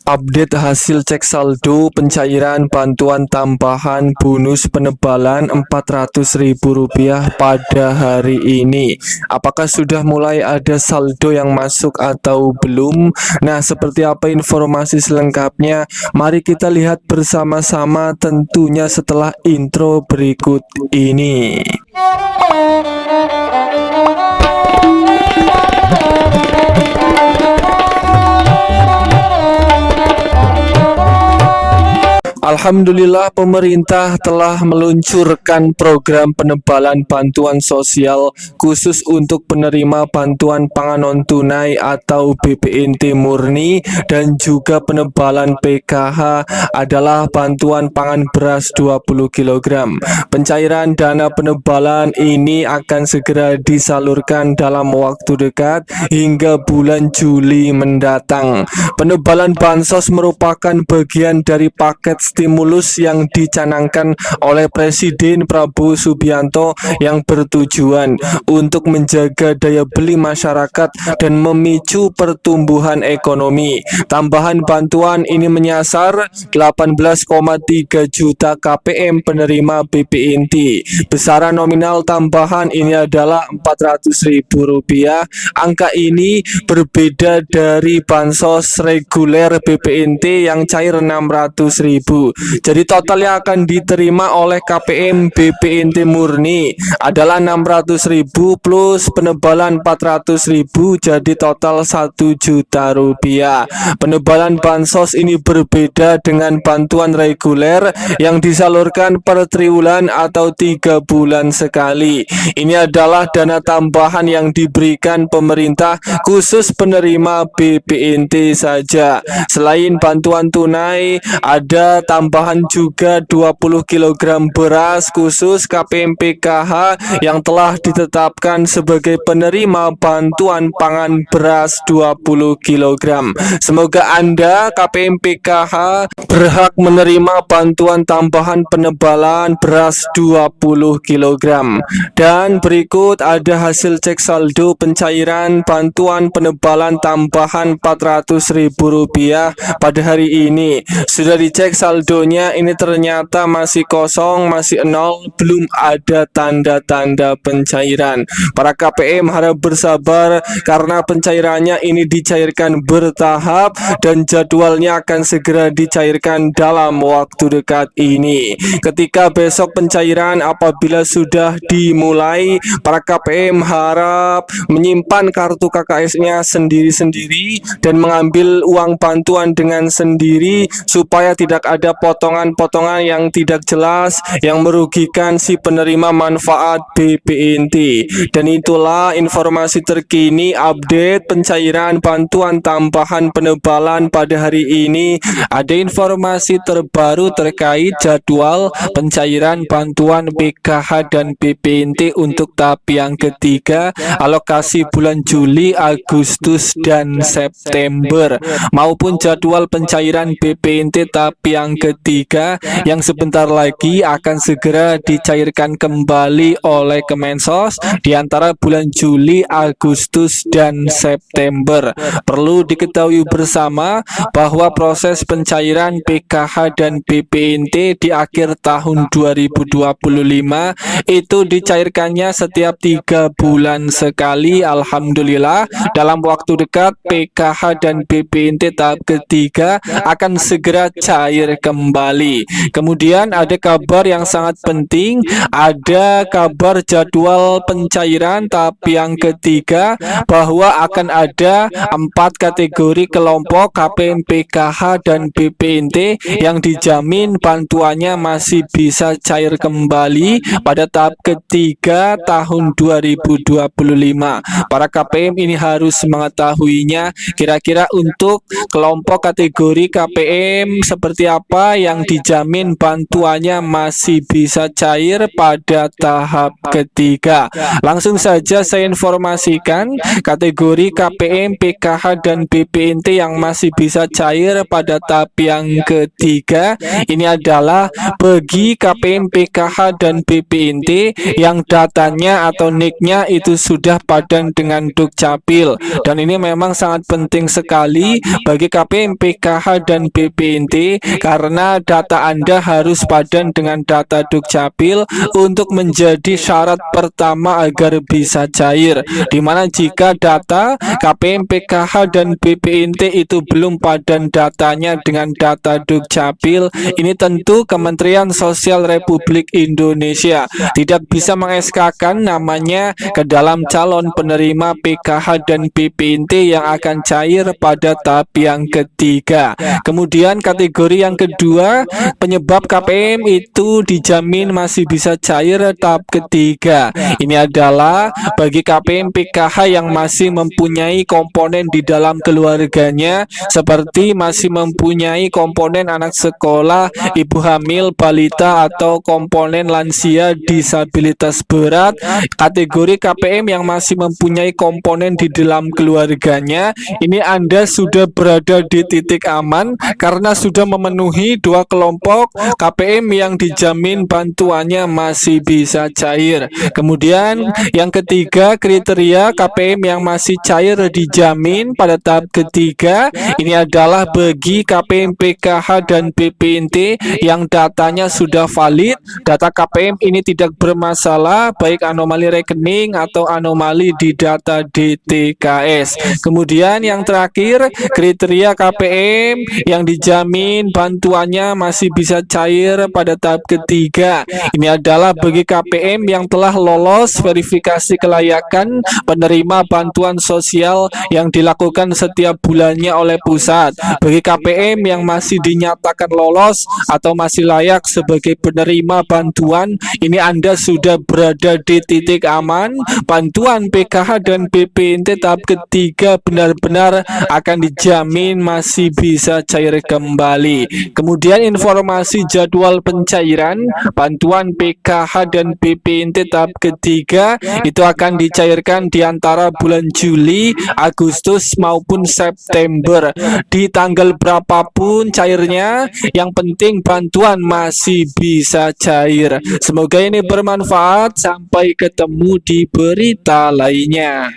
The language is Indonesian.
Update hasil cek saldo pencairan bantuan tambahan bonus penebalan Rp400.000 pada hari ini. Apakah sudah mulai ada saldo yang masuk atau belum? Nah, seperti apa informasi selengkapnya? Mari kita lihat bersama-sama tentunya setelah intro berikut ini. Alhamdulillah, pemerintah telah meluncurkan program penebalan bantuan sosial khusus untuk penerima bantuan pangan non-tunai atau BPNT murni, dan juga penebalan PKH adalah bantuan pangan beras 20 kg. Pencairan dana penebalan ini akan segera disalurkan dalam waktu dekat hingga bulan Juli mendatang. Penebalan bansos merupakan bagian dari paket stimulus yang dicanangkan oleh Presiden Prabowo Subianto yang bertujuan untuk menjaga daya beli masyarakat dan memicu pertumbuhan ekonomi. Tambahan bantuan ini menyasar 18,3 juta KPM penerima BPNT. Besaran nominal tambahan ini adalah Rp400.000. Angka ini berbeda dari bansos reguler BPNT yang cair Rp600.000. Jadi total yang akan diterima oleh KPM BPNT murni adalah Rp600.000 plus penebalan Rp400.000, jadi total Rp1 juta. Penebalan bansos ini berbeda dengan bantuan reguler yang disalurkan per triwulan atau 3 bulan sekali. Ini adalah dana tambahan yang diberikan pemerintah khusus penerima BPNT saja. Selain bantuan tunai, ada tambahan juga 20 kg beras khusus KPM PKH yang telah ditetapkan sebagai penerima bantuan pangan beras 20 kg. Semoga Anda KPM PKH berhak menerima bantuan tambahan penebalan beras 20 kg. Dan berikut ada hasil cek saldo pencairan bantuan penebalan tambahan Rp400.000 pada hari ini. Sudah dicek saldonya, ini ternyata masih kosong, masih nol, belum ada tanda-tanda pencairan. Para KPM harap bersabar karena pencairannya ini dicairkan bertahap dan jadwalnya akan segera dicairkan dalam waktu dekat ini. Ketika besok pencairan apabila sudah dimulai, para KPM harap menyimpan kartu KKS-nya sendiri-sendiri dan mengambil uang bantuan dengan sendiri supaya tidak ada potongan-potongan yang tidak jelas yang merugikan si penerima manfaat BPNT. Dan itulah informasi terkini update pencairan bantuan tambahan penebalan pada hari ini. Ada informasi terbaru terkait jadwal pencairan bantuan PKH dan BPNT untuk tahap yang ketiga, alokasi bulan Juli, Agustus, dan September, maupun jadwal pencairan BPNT tahap yang ketiga yang sebentar lagi akan segera dicairkan kembali oleh Kemensos di antara bulan Juli, Agustus, dan September. Perlu diketahui bersama bahwa proses pencairan PKH dan BPNT di akhir tahun 2025 itu dicairkannya setiap 3 bulan sekali. Alhamdulillah, dalam waktu dekat PKH dan BPNT tahap ketiga akan segera cair kembali. Kemudian ada kabar yang sangat penting, ada kabar jadwal pencairan tahap yang ketiga bahwa akan ada 4 kategori kelompok KPM PKH dan BPNT yang dijamin bantuannya masih bisa cair kembali pada tahap ketiga tahun 2025. Para KPM ini harus mengetahuinya. Kira-kira untuk kelompok kategori KPM seperti apa yang dijamin bantuannya masih bisa cair pada tahap ketiga. Langsung saja saya informasikan kategori KPM, PKH, dan BPNT yang masih bisa cair pada tahap yang ketiga. Ini adalah bagi KPM, PKH, dan BPNT yang datanya atau NIK-nya itu sudah padan dengan Dukcapil. Dan ini memang sangat penting sekali bagi KPM, PKH, dan BPNT karena data Anda harus padan dengan data Dukcapil untuk menjadi syarat pertama agar bisa cair. Dimana jika data KPM, PKH, dan BPNT itu belum padan datanya dengan data Dukcapil, ini tentu Kementerian Sosial Republik Indonesia tidak bisa meng-SK-kan namanya ke dalam calon penerima PKH dan BPNT yang akan cair pada tahap yang ketiga. Kemudian kategori yang kedua, penyebab KPM itu dijamin masih bisa cair tahap ketiga. Ini adalah bagi KPM, PKH yang masih mempunyai komponen di dalam keluarganya seperti masih mempunyai komponen anak sekolah, ibu hamil, balita, atau komponen lansia disabilitas berat. Kategori KPM yang masih mempunyai komponen di dalam keluarganya, ini Anda sudah berada di titik aman karena sudah memenuhi dua kelompok KPM yang dijamin bantuannya masih bisa cair. Kemudian yang ketiga, kriteria KPM yang masih cair dijamin pada tahap ketiga, ini adalah bagi KPM, PKH, dan BPNT yang datanya sudah valid, data KPM ini tidak bermasalah baik anomali rekening atau anomali di data DTKS. Kemudian yang terakhir, kriteria KPM yang dijamin bantuannya masih bisa cair pada tahap ketiga, ini adalah bagi KPM yang telah lolos verifikasi kelayakan penerima bantuan sosial yang dilakukan setiap bulannya oleh pusat. Bagi KPM yang masih dinyatakan lolos atau masih layak sebagai penerima bantuan, ini Anda sudah berada di titik aman. Bantuan PKH dan BPNT tahap ketiga benar-benar akan dijamin masih bisa cair kembali. Kemudian informasi jadwal pencairan bantuan PKH dan BPNT tahap ketiga itu akan dicairkan di antara bulan Juli, Agustus maupun September. Di tanggal berapapun cairnya, yang penting bantuan masih bisa cair. Semoga ini bermanfaat. Sampai ketemu di berita lainnya.